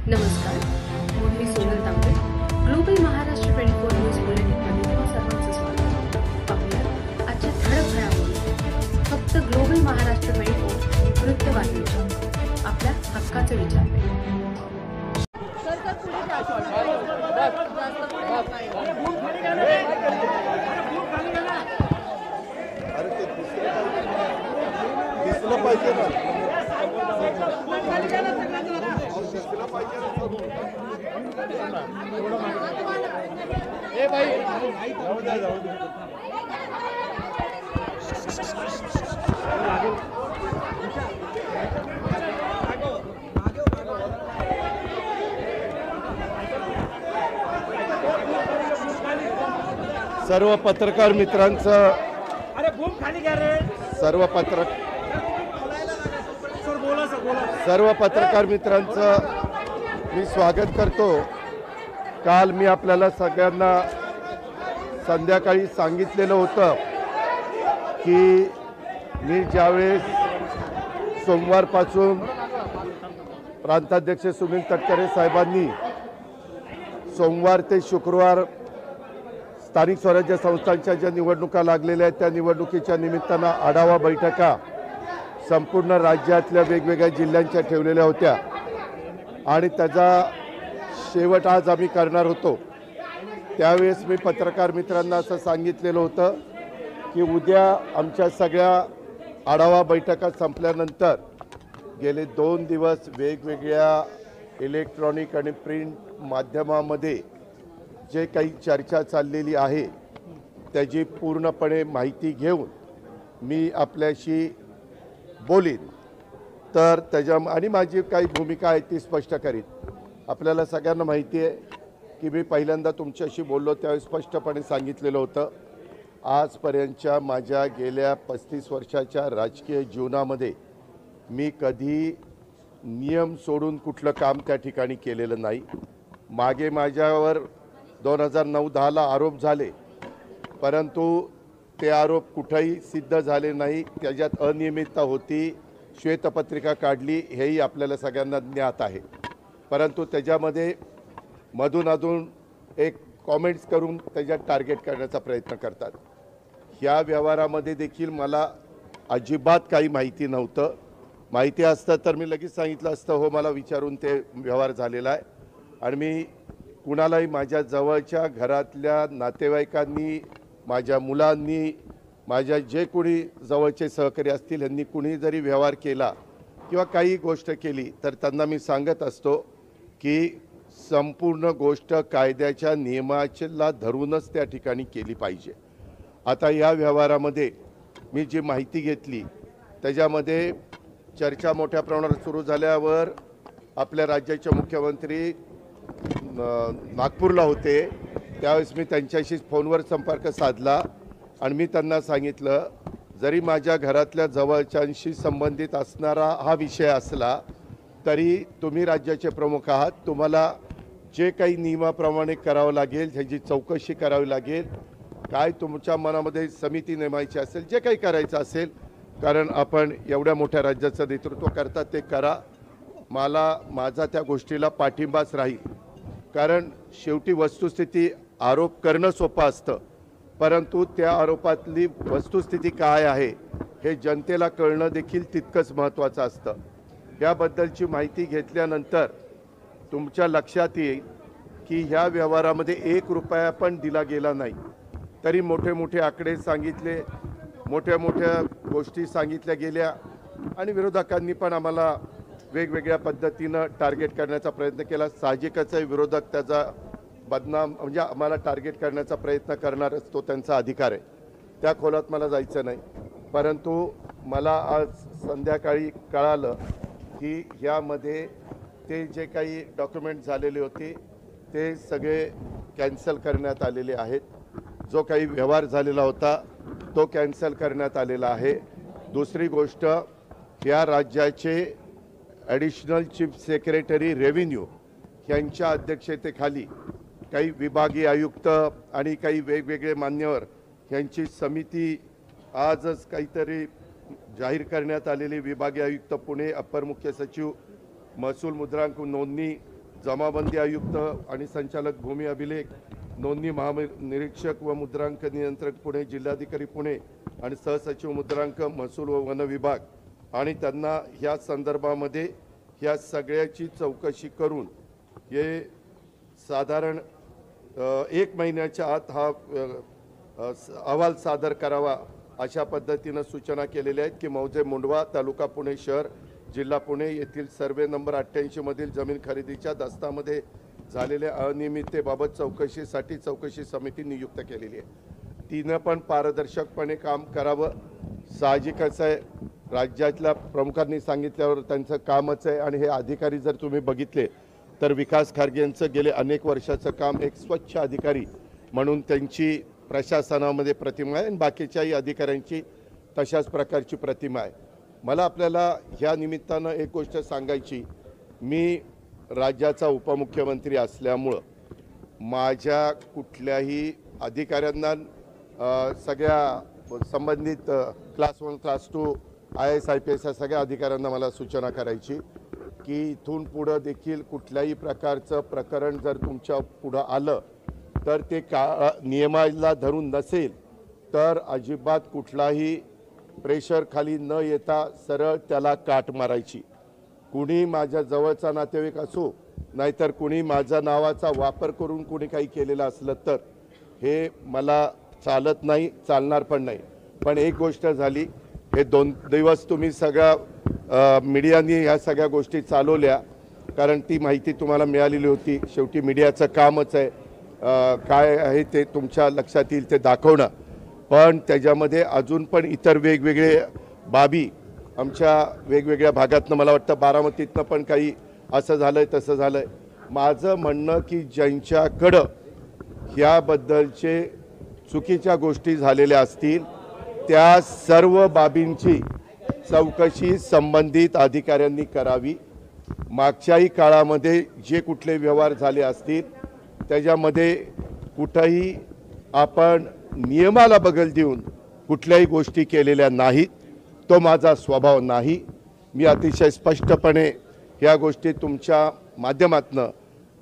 नमस्कार, मी सोनल तांबे. Global Maharashtra 24 news बुलेटिनमध्ये तुम्हा सर्वांचं स्वागत. पाहूया आजच्या ठळक घडामोडी. फक्त ग्लोबल महाराष्ट्र 24 वृत्तवाहिनीच्या आपल्या हक्काचे विचार. सर्व पत्रकार मित्रांचं सर्व पत्रकार मित्रांचं मी स्वागत करतो. काल मी आपल्याला सगळ्यांना संध्याकाळी सांगितलेलं होतं की मी ज्यावेळेस सोमवारपासून प्रांताध्यक्ष सुनील तटकरे साहेबांनी सोमवार ते शुक्रवार स्थानिक स्वराज्य संस्थांच्या ज्या निवडणुका लागलेल्या आहेत त्या निवडणुकीच्या निमित्तानं आढावा बैठका संपूर्ण राज्यातल्या वेगवेगळ्या जिल्ह्यांच्या ठेवलेल्या होत्या आणि त्याचा शेवट आज आम्ही करणार होतो. त्यावेळेस मी पत्रकार मित्रांना असं सांगितलेलं होतं की उद्या आमच्या सगळ्या आढावा बैठका संपल्यानंतर गेले 2 दिवस वेगवेगळ्या इलेक्ट्रॉनिक आणि प्रिंट माध्यमामध्ये जे काही चर्चा चाललेली आहे त्याची पूर्णपणे माहिती घेऊन मी आपल्याशी बोलीन. तर त्याच्या आणि माझी काही भूमिका आहे ती स्पष्ट करीन. आपल्याला सगळ्यांना माहिती आहे की मी पहिल्यांदा तुमच्याशी बोललो त्यावेळी स्पष्टपणे सांगितलेलं होतं आजपर्यंतच्या माझ्या गेल्या 35 वर्षाच्या राजकीय जीवनामध्ये मी कधी नियम सोडून कुठलं काम त्या ठिकाणी केलेलं नाही. मागे माझ्यावर 2009-10ला आरोप झाले परंतु ते आरोप कुठेही सिद्ध झाले नाही. त्याच्यात अनियमितता होती, श्वेतपत्रिका काढली हेही आपल्याला सगळ्यांना ज्ञात आहे. परंतु त्याच्यामध्ये मधून एक कॉमेंट्स करून त्याच्यात टार्गेट करण्याचा प्रयत्न करतात. ह्या व्यवहारामध्ये देखील मला अजिबात काही माहिती नव्हतं. माहिती असतं तर मी लगेच सांगितलं असतं हो मला विचारून ते व्यवहार झालेला आहे. आणि मी कुणालाही माझ्या जवळच्या घरातल्या नातेवाईकांनी माझ्या मुलांनी माझ्या जे कोणी जवळचे सहकारी असतील यांनी कुणी जरी व्यवहार केला किंवा काही गोष्ट केली तर त्यांना मी सांगत असतो की संपूर्ण गोष्ट कायद्याच्या नियमाला धरूनच त्या ठिकाणी केली पाहिजे. आता या व्यवहारामध्ये मी जी माहिती घेतली त्याच्यामध्ये चर्चा मोठ्या प्रमाणात सुरू झाल्यावर आपल्या राज्याचे मुख्यमंत्री नागपूरला होते त्यावेळेस मी त्यांच्याशी फोनवर संपर्क साधला आणि मी त्यांना सांगितलं जरी माझ्या घरातल्या जवळच्यांशी संबंधित असणारा हा विषय असला तरी तुम्ही राज्याचे प्रमुख आहात, तुम्हाला जे काही नियमाप्रमाणे करावं लागेल ह्याची चौकशी करावी लागेल, काय तुमच्या मनामध्ये समिती नेमायची असेल जे काही करायचं असेल कारण आपण एवढ्या मोठ्या राज्याचं नेतृत्व करतात ते करा. मला माझा त्या गोष्टीला पाठिंबाच राहील. कारण शेवटी वस्तुस्थिती आरोप करणं सोपं असतं परंतु त्या आरोपातली वस्तुस्थिती काय आहे हे जनतेला कळणं देखील तितकंच महत्त्वाचं असतं. याबद्दलची माहिती घेतल्यानंतर तुमच्या लक्षात येईल की ह्या व्यवहारामध्ये 1 रुपया पण दिला गेला नाही. तरी मोठे मोठे आकडे सांगितले, मोठ्या मोठ्या गोष्टी सांगितल्या गेल्या आणि विरोधकांनी पण आम्हाला वेगवेगळ्या पद्धतीनं टार्गेट करण्याचा प्रयत्न केला. साहजिकच आहे विरोधक त्याचा बदनाम म्हणजे आम्हाला टार्गेट करण्याचा प्रयत्न करणारच तो त्यांचा अधिकार आहे. त्या खोलात मला जायचं नाही. परंतु मला आज संध्याकाळी कळालं की ह्यामध्ये ते जे काही डॉक्युमेंट झालेले होते ते सगळे कॅन्सल करण्यात आलेले आहेत. जो काही व्यवहार झालेला होता तो कॅन्सल करण्यात आलेला आहे. दुसरी गोष्ट या राज्याचे ॲडिशनल चीफ सेक्रेटरी रेव्हेन्यू यांच्या अध्यक्षतेखाली काही विभागीय आयुक्त आणि काही वेगवेगळे मान्यवर यांची समिती आजच काहीतरी जाहीर करण्यात आलेली विभागीय आयुक्त पुणे, अप्पर मुख्य सचिव महसूल मुद्रांक नोंदणी जमाबंदी आयुक्त आणि संचालक भूमी अभिलेख, नोंदणी महानिरीक्षक व मुद्रांक नियंत्रक पुणे, जिल्हाधिकारी पुणे आणि सहसचिव मुद्रांक महसूल व वन विभाग आणि त्यांना ह्या संदर्भामध्ये ह्या सगळ्याची चौकशी करून हे साधारण 1 महिन्याच्या आत हा अहवाल सादर करावा अशा पद्धतीनं सूचना केलेल्या आहेत की मौजे मुंडवा, तालुका पुणे शहर, जिल्हा पुणे येथील सर्वे नंबर 88 मधील जमीन खरेदीच्या दस्तामध्ये झालेल्या अनियमिततेबाबत चौकशीसाठी चौकशी समिती नियुक्त केलेली आहे। तिनं पण पारदर्शकपणे काम करावं, साहजिकच आहे। राज्यातल्या प्रमुखांनी सांगितल्यावर त्यांचं कामच आहे आणि हे अधिकारी जर तुम्ही बघितले तर विकास खारगे यांचं गेले अनेक वर्षाचं काम एक स्वच्छ अधिकारी म्हणून त्यांची प्रशासनामध्ये प्रतिमा आहे आणि बाकीच्याही अधिकाऱ्यांची तशाच प्रकारची प्रतिमा आहे। मला आपल्याला ह्या निमित्तानं एक गोष्ट सांगायची, मी राज्याचा उपमुख्यमंत्री असल्यामुळं माझ्या कुठल्याही अधिकाऱ्यांना सगळ्या संबंधित क्लास 1 क्लास 2 IAS IPS या सगळ्या अधिकाऱ्यांना मला सूचना करायची की इथून पुढं देखील कुठल्याही प्रकारचं प्रकरण जर तुमच्या पुढं आलं तर ते नियमाला धरून नसेल तर अजिबात कुठलाही प्रेशर खाली न येता सरळ त्याला काट मारायची। कुणी माझ्या जवळचा नातेवाईक असो नाहीतर कुणी माझ्या नावाचा वापर करून कुणी काही केलेलं असलं तर हे मला चालत नाही, चालणार पण नाही। पण एक गोष्ट झाली, हे 2 दिवस तुम्ही सगळ्या मीडियाने ह्या सगळ्या गोष्टी चालवल्या कारण ती माहिती तुम्हाला मिळालेली होती। शेवटी मीडियाचं कामच आहे काय आहे ते तुमच्या लक्षात येईल ते दाखवणं, पण त्याच्यामध्ये अजून पण इतर वेगवेगळे बाबी आमच्या वेगवेगळ्या भागातनं मला वाटतं बारामतीतनं पण काही असं झालंय तसं झालंय। माझं म्हणणं की ज्यांच्याकडं ह्याबद्दलचे चुकीच्या गोष्टी झालेल्या असतील त्या सर्व बाबींची चौकशी संबंधित अधिकाऱ्यांनी करावी। मागच्याही काळामध्ये जे कुठले व्यवहार झाले असतील त्याच्यामध्ये कुठंही आपण नियमाला बगल देऊन कुठल्याही गोष्टी केलेल्या नाहीत, तो माझा स्वभाव नाही। मी अतिशय स्पष्टपणे ह्या गोष्टी तुमच्या माध्यमातून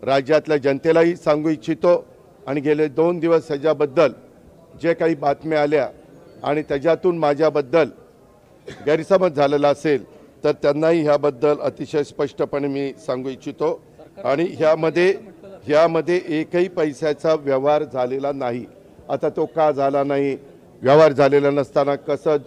राज्यातल्या जनतेलाही सांगू इच्छितो आणि गेले 2 दिवस ह्याच्याबद्दल जे काही बातम्या आल्या आणि त्याच्यातून माझ्याबद्दल गैरसमज झालेला असेल तर त्यांनाही ह्याबद्दल अतिशय स्पष्टपणे मी सांगू इच्छितो आणि ह्यामध्ये एकही पैशाचा व्यवहार झालेला नाही। आता तो का झाला नाही, व्यवहार झालेला नसताना कसं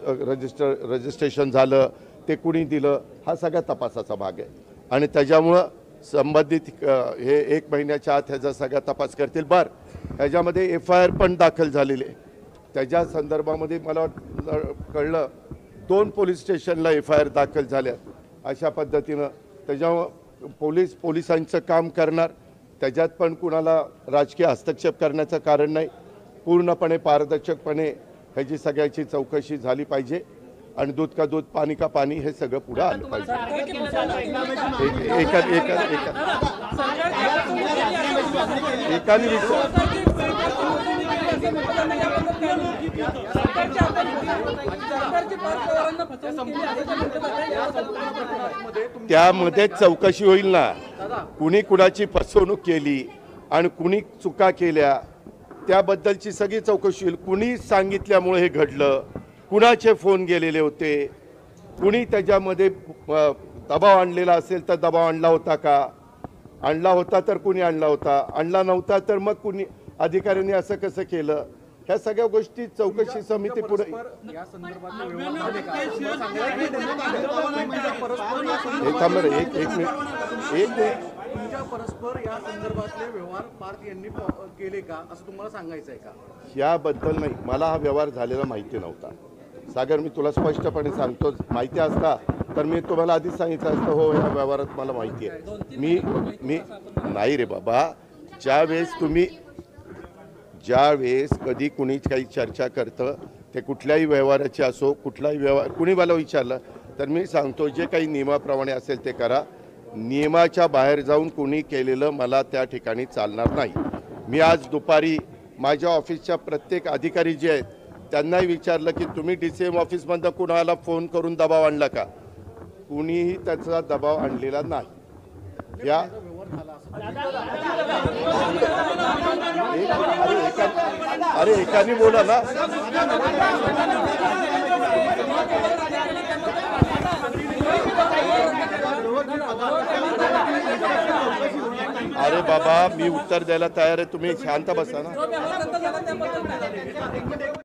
रजिस्ट्रेशन झालं, ते कुणी दिलं, हा सगळा तपासाचा भाग आहे आणि त्याच्यामुळं संबंधित हे 1 महिन्याच्या आत ह्याचा सगळा तपास करतील। ह्याच्यामध्ये FIR पण दाखल झालेली आहे, त्याच्या संदर्भामध्ये मला कळलं 2 पोलीस स्टेशनला FIR दाखल झाल्यात अशा पद्धतीनं। त्याच्यामुळं पोलिसांचं काम करणार, त्याच्यात पण कुणाला राजकीय हस्तक्षेप करण्याचं कारण नाही, पूर्णपणे पारदर्शकपणे ह्याची सगळ्याची चौकशी झाली पाहिजे आणि दूध का दूध पाणी का पाणी हे सगळं पुढे आलं पाहिजे। त्यामध्ये चौकशी होईल ना, कुणी कुणाची फसवणूक केली आणि कुणी चुका केल्या त्याबद्दलची सगळी चौकशी होईल। कुणी सांगितल्यामुळे हे घडलं, कुणाचे फोन गेलेले होते, कुणी त्याच्यामध्ये दबाव आणलेला असेल तर दबाव आणला होता का, आणला होता तर कुणी आणला होता, आणला नव्हता तर मग कुणी अधिकाऱ्यांनी असं कसं केलं, ह्या सगळ्या गोष्टी चौकशी समिती पुढे परस्पर या संदर्भातले व्यवहार पार्थ यांनी केले का असं तुम्हाला सांगायचं आहे का? याबद्दल नाही, मला हा व्यवहार झालेला माहिती नव्हता सागर, मी तुला स्पष्टपणे सांगतो। माहिती असता तर मी तुम्हाला आधीच सांगितलं असतं हो या व्यवहारात मला माहिती आहे। मी नाही रे बाबा, ज्यावेळेस कधी कुणी काही चर्चा करतं ते कुठल्याही व्यवहाराची असो, कुठलाही व्यवहार कुणी मला विचारलं तर मी सांगतो जे काही नियमाप्रमाणे असेल ते करा। नियमाच्या बाहेर जाऊन कुणी केलेलं मला त्या ठिकाणी चालणार नाही। मी आज दुपारी माझ्या ऑफिसच्या प्रत्येक अधिकारी जे आहेत त्यांनाही विचारलं की तुम्ही DCM ऑफिसमधनं कुणाला फोन करून दबाव आणला का, कुणीही त्याचा दबाव आणलेला नाही। या अरे एकाने बोला ना. अरे बाबा, मी उत्तर द्यायला तयार आहे, तुम्ही शांत बसा ना.